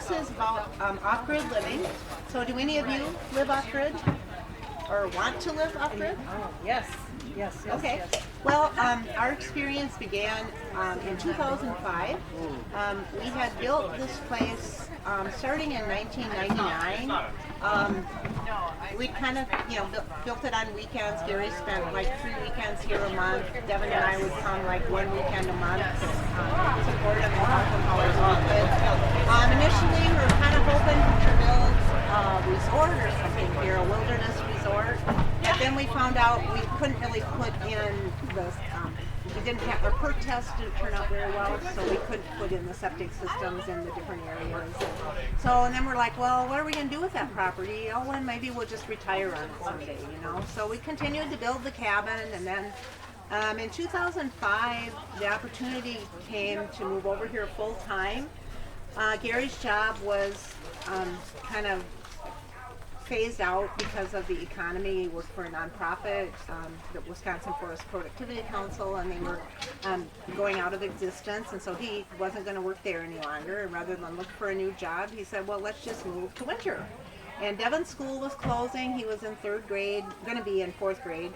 this is about off-grid living. So do any of you live off-grid or want to live off-grid? Oh, yes, yes, yes. Okay. Yes. Well, our experience began in 2005. We had built this place starting in 1999. We kind of, built it on weekends. Gary spent like 3 weekends here a month. Devin and I would come like 1 weekend a month to support him and help him however we could. Initially, we were kind of hoping to build a resort or something here, a wilderness resort. But then we found out we couldn't really put in the, we didn't have, our perk test didn't turn out very well, so we couldn't put in the septic systems in the different areas. So, and then we're like, well, what are we going to do with that property? Oh, well, maybe we'll just retire on it someday, So we continued to build the cabin, and then in 2005, the opportunity came to move over here full time. Gary's job was kind of phased out because of the economy. He worked for a nonprofit, the Wisconsin Forest Productivity Council, and they were going out of existence, and so he wasn't going to work there any longer. And rather than look for a new job, he said, well, let's just move to Winter. And Devin's school was closing. He was in 3rd grade, going to be in 4th grade,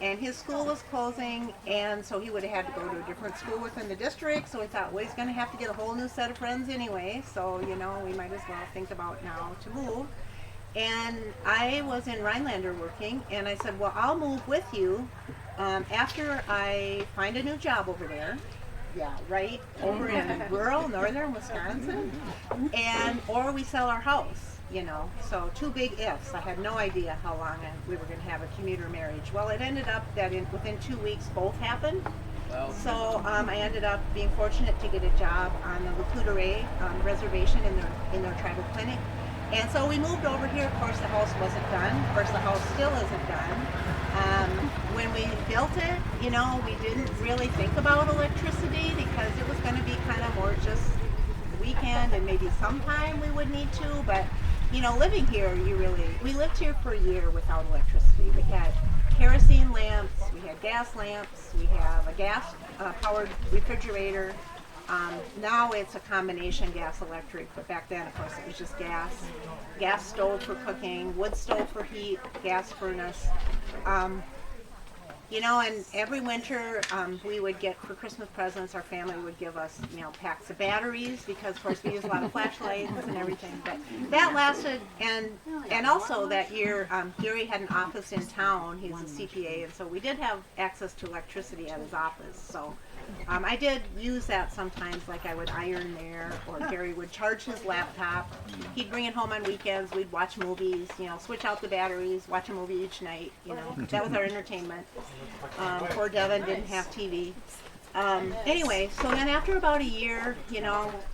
and his school was closing, and so he would have had to go to a different school within the district. So we thought, well, he's going to have to get a whole new set of friends anyway, so we might as well think about now to move. And I was in Rhinelander working, and I said, well, I'll move with you after I find a new job over there. Yeah, right over in rural northern Wisconsin, or we sell our house. So 2 big ifs. I had no idea how long we were going to have a commuter marriage. Well, it ended up that within 2 weeks both happened. Wow. So I ended up being fortunate to get a job on the Laputere reservation in their tribal clinic. And so we moved over here. Of course, the house wasn't done. Of course, the house still isn't done. When we built it, we didn't really think about electricity because it was going to be kind of more just the weekend and maybe sometime we would need to. But, living here, we lived here for a year without electricity. We had kerosene lamps, we had gas lamps, we have a gas-powered refrigerator. Now it's a combination gas electric, but back then, of course, it was just gas stove for cooking, wood stove for heat, gas furnace. And every winter we would get for Christmas presents, our family would give us, packs of batteries because, of course, we use a lot of flashlights and everything. But that lasted, and also that year, Gary had an office in town. He's a CPA, and so we did have access to electricity at his office. So I did use that sometimes, like I would iron there, or Gary would charge his laptop. He'd bring it home on weekends. We'd watch movies, switch out the batteries, watch a movie each night. That was our entertainment. Poor Devin didn't have TV. Anyway, so then after about a year,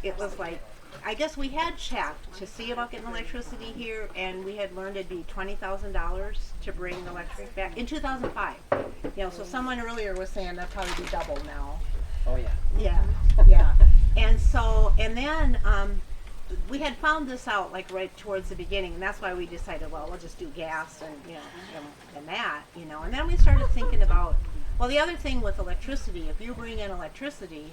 it was like, I guess we had checked to see about getting electricity here, and we had learned it'd be $20,000 to bring the electric back in 2005. So someone earlier was saying that'd probably be double now. Oh yeah. Yeah. And then we had found this out like right towards the beginning, and that's why we decided, well, we'll just do gas and that. And then we started thinking about, well, the other thing with electricity, if you bring in electricity,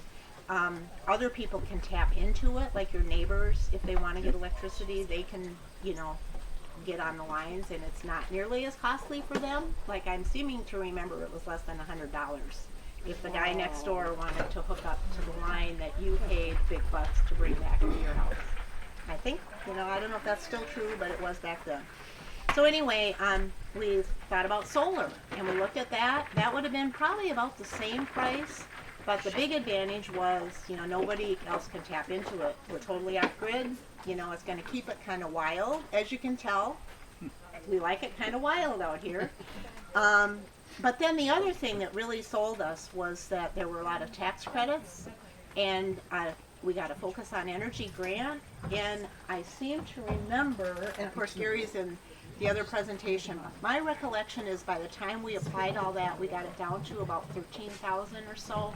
other people can tap into it, like your neighbors. If they want to get electricity, they can, get on the lines, and it's not nearly as costly for them. Like, I'm seeming to remember it was less than $100 if the guy next door wanted to hook up to the line that you paid big bucks to bring back into your house. I think, I don't know if that's still true, but it was back then. So anyway, we thought about solar, and we looked at that. That would have been probably about the same price, but the big advantage was, nobody else can tap into it. We're totally off-grid. It's going to keep it kind of wild, as you can tell. We like it kind of wild out here. But then the other thing that really sold us was that there were a lot of tax credits, and we got a Focus on Energy grant, and I seem to remember, and of course Gary's in the other presentation, my recollection is by the time we applied all that, we got it down to about $13,000 or so,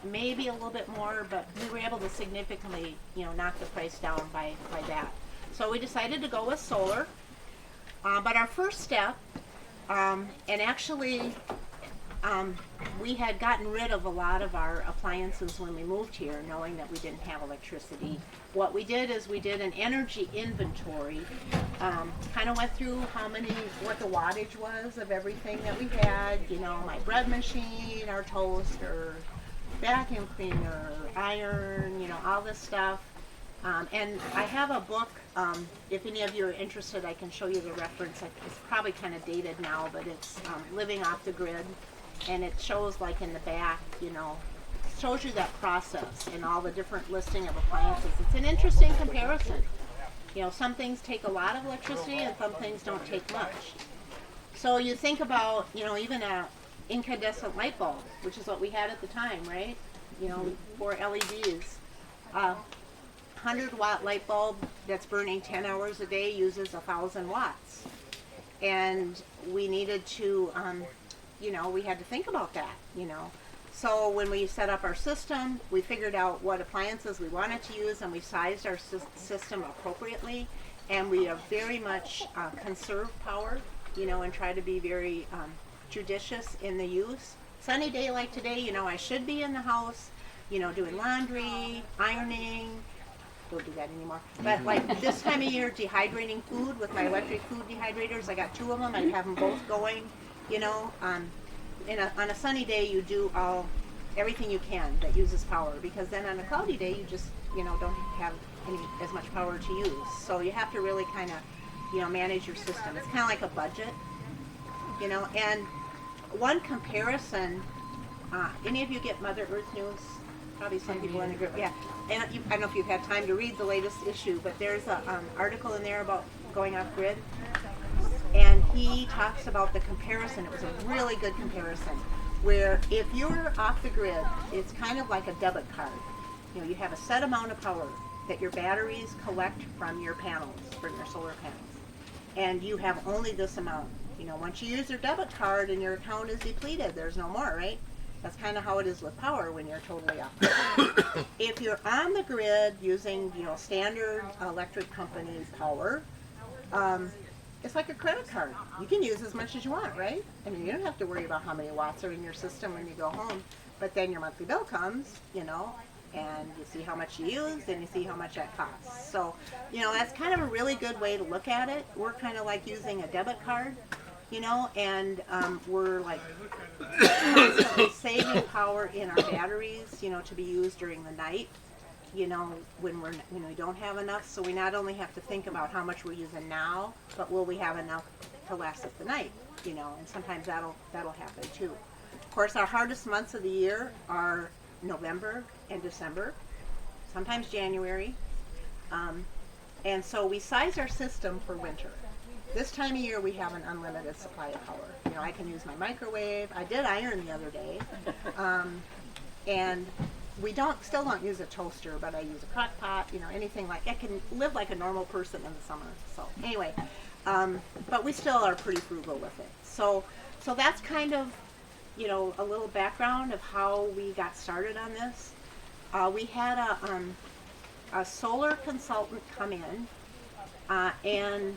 maybe a little bit more, but we were able to significantly, knock the price down by that. So we decided to go with solar, but our first step, and actually we had gotten rid of a lot of our appliances when we moved here, knowing that we didn't have electricity. What we did is we did an energy inventory, kind of went through what the wattage was of everything that we had, you know, my bread machine, our toaster, vacuum cleaner, iron, you know, all this stuff. And I have a book, if any of you are interested, I can show you the reference. It's probably kind of dated now, but it's Living Off the Grid. And it shows, like, in the back, you know, shows you that process and all the different listing of appliances. It's an interesting comparison. You know, some things take a lot of electricity and some things don't take much. So you think about, you know, even a incandescent light bulb, which is what we had at the time, right? You know, for LEDs. 100-watt light bulb that's burning 10 hours a day uses 1,000 watts. And we needed to, you know, we had to think about that, you know. So when we set up our system, we figured out what appliances we wanted to use, and we sized our system appropriately. And we are very much conserve power, you know, and try to be very judicious in the use. Sunny day like today, you know, I should be in the house, you know, doing laundry, ironing. Don't do that anymore. But like this time of year, dehydrating food with my electric food dehydrators, I got 2 of them. I have them both going, you know. On a sunny day, you do everything you can that uses power, because then on a cloudy day, you just, you know, don't have as much power to use. So you have to really kind of, you know, manage your system. It's kind of like a budget, you know. And one comparison, any of you get Mother Earth News? Probably some people in the group, yeah. And I don't know if you've had time to read the latest issue, but there's an article in there about going off grid. And he talks about the comparison. It was a really good comparison, where if you're off the grid, it's kind of like a debit card. You know, you have a set amount of power that your batteries collect from your panels, from your solar panels. And you have only this amount. You know, once you use your debit card and your account is depleted, there's no more, right? That's kind of how it is with power when you're totally off grid. If you're on the grid using, you know, standard electric company power, it's like a credit card. You can use as much as you want, right? I mean, you don't have to worry about how many watts are in your system when you go home. But then your monthly bill comes, you know, and you see how much you used and you see how much that costs. So, you know, that's kind of a really good way to look at it. We're kind of like using a debit card, you know, and we're like constantly saving power in our batteries, you know, to be used during the night, you know, when we don't have enough. So we not only have to think about how much we're using now, but will we have enough to last us the night, you know, and sometimes that'll happen too. Of course, our hardest months of the year are November and December, sometimes January, and so we size our system for winter. This time of year, we have an unlimited supply of power. You know, I can use my microwave. I did iron the other day, and we still don't use a toaster, but I use a crock pot. You know, anything like I can live like a normal person in the summer. So anyway, but we still are pretty frugal with it. So that's kind of, you know, a little background of how we got started on this. We had a solar consultant come in, and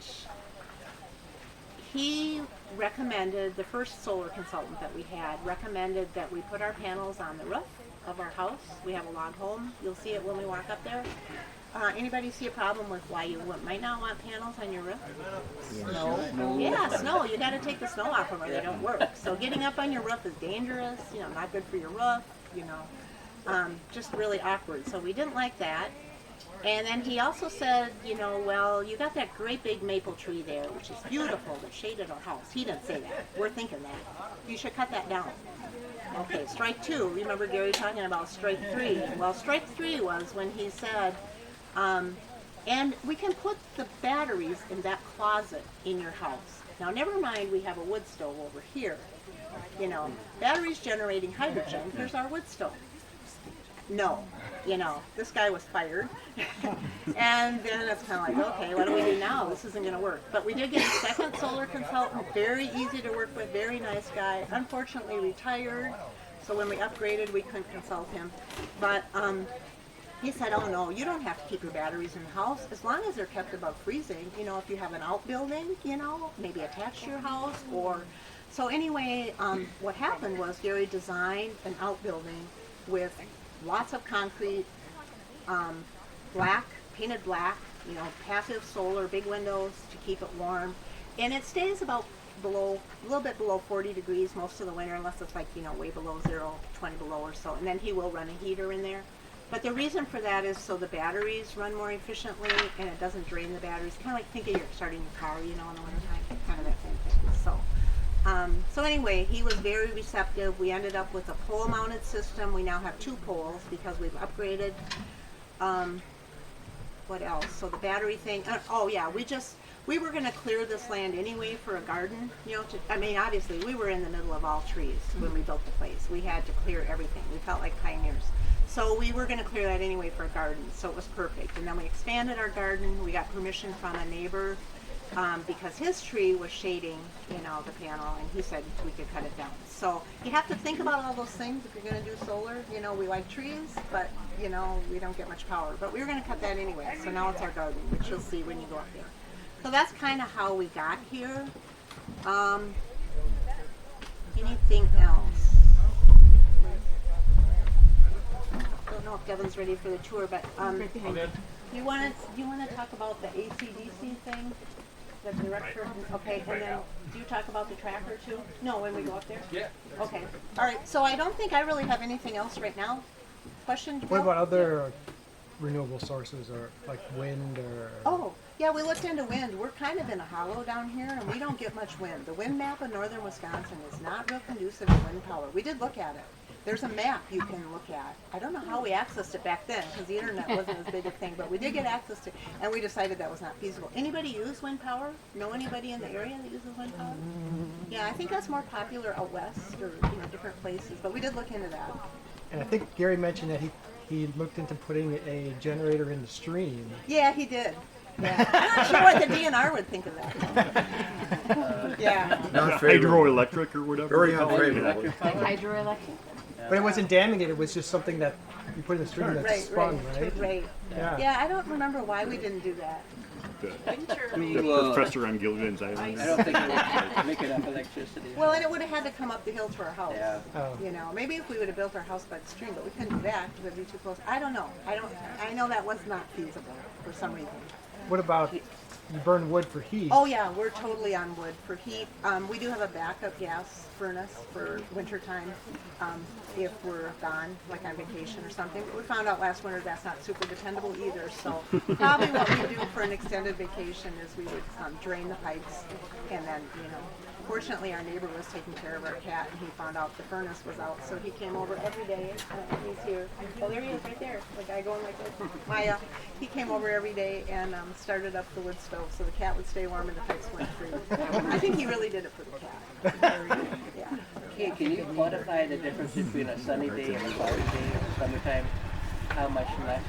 he recommended, the first solar consultant that we had, recommended that we put our panels on the roof of our house. We have a log home. You'll see it when we walk up there. Anybody see a problem with why you might not want panels on your roof? Snow. Yeah, snow. You got to take the snow off them or they don't work. So getting up on your roof is dangerous, you know, not good for your roof, you know, just really awkward. So we didn't like that. And then he also said, you know, well, you got that great big maple tree there, which is beautiful, that shaded our house. He didn't say that. We're thinking that. You should cut that down. Okay, strike 2. Remember Gary talking about strike 3. Well, strike 3 was when he said, and we can put the batteries in that closet in your house. Now, never mind, we have a wood stove over here. You know, batteries generating hydrogen. Here's our wood stove. No, you know, this guy was fired. And then it's kind of like, okay, what do we do now? This isn't going to work. But we did get a second solar consultant, very easy to work with, very nice guy. Unfortunately retired, so when we upgraded, we couldn't consult him. But he said, oh no, you don't have to keep your batteries in the house as long as they're kept above freezing. You know, if you have an outbuilding, you know, maybe attached to your house, or So anyway, what happened was Gary designed an outbuilding with lots of concrete, black, painted black, passive solar, big windows to keep it warm. And it stays about a little bit below 40 degrees most of the winter, unless it's like, way below 20 below or so. And then he will run a heater in there. But the reason for that is so the batteries run more efficiently and it doesn't drain the batteries. Kind of like think of your starting your car, in the wintertime, kind of that same thing. So anyway, he was very receptive. We ended up with a pole-mounted system. We now have 2 poles because we've upgraded. What else? So the battery thing. We were going to clear this land anyway for a garden. Obviously, we were in the middle of all trees when we built the place. We had to clear everything. We felt like pioneers. So we were going to clear that anyway for a garden. So it was perfect. And then we expanded our garden. We got permission from a neighbor because his tree was shading, the panel, and he said we could cut it down. So you have to think about all those things if you're going to do solar. We like trees, but we don't get much power. But we were going to cut that anyway. So now it's our garden, which you'll see when you go up there. So that's kind of how we got here. Anything else? Don't know if Devin's ready for the tour, but you want to talk about the AC/DC thing? The director? Okay, and then do you talk about the tracker too? No, when we go up there? Yeah. Okay. All right, so I don't think I really have anything else right now. Question? What about other renewable sources or like wind or? Oh, yeah, we looked into wind. We're kind of in a hollow down here and we don't get much wind. The wind map of northern Wisconsin is not real conducive to wind power. We did look at it. There's a map you can look at. I don't know how we accessed it back then because the internet wasn't as big a thing, but we did get access to it, and we decided that was not feasible. Anybody use wind power? Know anybody in the area that uses wind power? Yeah, I think that's more popular out west or different places, but we did look into that. And I think Gary mentioned that he looked into putting a generator in the stream. Yeah, he did. Yeah. I'm not sure what the DNR would think of that. Yeah. Hydroelectric or whatever. Very unfavorable. Hydroelectric? But it wasn't damming it, it was just something that you put in the stream that's spun, right? Right. Yeah. Yeah, I don't remember why we didn't do that. The Professor on Gilligan's Island. I don't think it would make enough electricity. Well, and it would have had to come up the hill to our house. Yeah. Oh. Maybe if we would have built our house by the stream, but we couldn't do that because it'd be too close. I don't know. I know that was not feasible for some reason. What about you burn wood for heat? Oh yeah, we're totally on wood for heat. We do have a backup gas furnace for wintertime if we're gone, like on vacation or something. But we found out last winter that's not super dependable either. So probably what we do for an extended vacation is we would drain the pipes and then, fortunately our neighbor was taking care of our cat and he found out the furnace was out. So he came over every day. He's here. Oh, there he is right there. The guy going like this. Maya. He came over every day and started up the wood stove so the cat would stay warm and the pipes went free. I think he really did it for the cat. Yeah. Okay, can you quantify the difference between a sunny day and a cloudy day in the summertime? How much less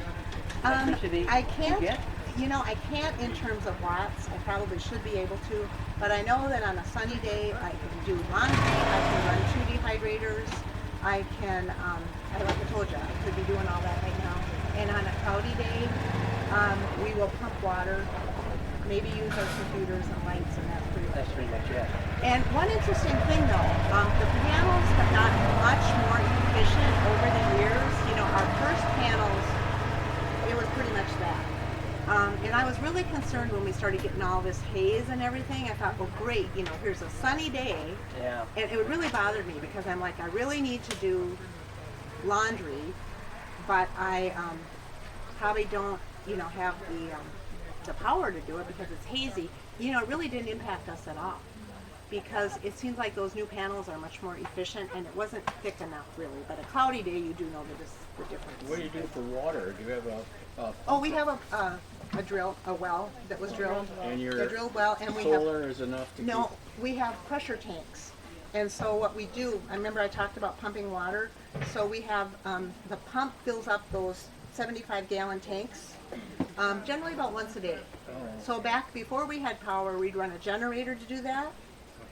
electricity I can't, you get? I can't in terms of watts. I probably should be able to, but I know that on a sunny day I can do laundry, I can run 2 dehydrators, I can, like I told you, I could be doing all that right now. And on a cloudy day, we will pump water, maybe use our computers and lights, and That's pretty much it. And one interesting thing though, the panels have gotten much more efficient over the years. Our first panels, it was pretty much that. And I was really concerned when we started getting all this haze and everything. I thought, well, great, here's a sunny day. Yeah. And it really bothered me because I'm like, I really need to do laundry, but I probably don't, have the power to do it because it's hazy. It really didn't impact us at all because it seems like those new panels are much more efficient and it wasn't thick enough really. But a cloudy day, you do know the difference. What do you do for water? Do you have Oh, we have a well that was drilled. and your A drilled well, and we have solar is enough to no. We have pressure tanks, and so what we do. I remember I talked about pumping water. So we have the pump fills up those 75-gallon tanks, generally about once a day. So back before we had power, we'd run a generator to do that,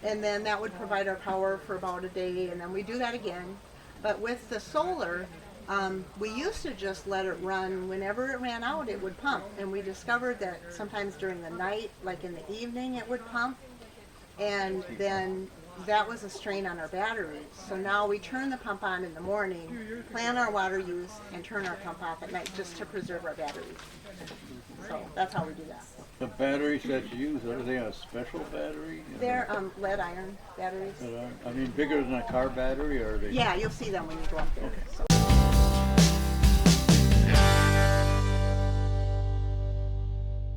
and then that would provide our power for about a day, and then we do that again. But with the solar, we used to just let it run. Whenever it ran out, it would pump, and we discovered that sometimes during the night, like in the evening, it would pump, and then that was a strain on our batteries. So now we turn the pump on in the morning, plan our water use, and turn our pump off at night just to preserve our batteries. So that's how we do that. The batteries that you use, are they a special battery? They're lead iron batteries. I mean, bigger than a car battery, or are they? Yeah, you'll see them when you go up there. So.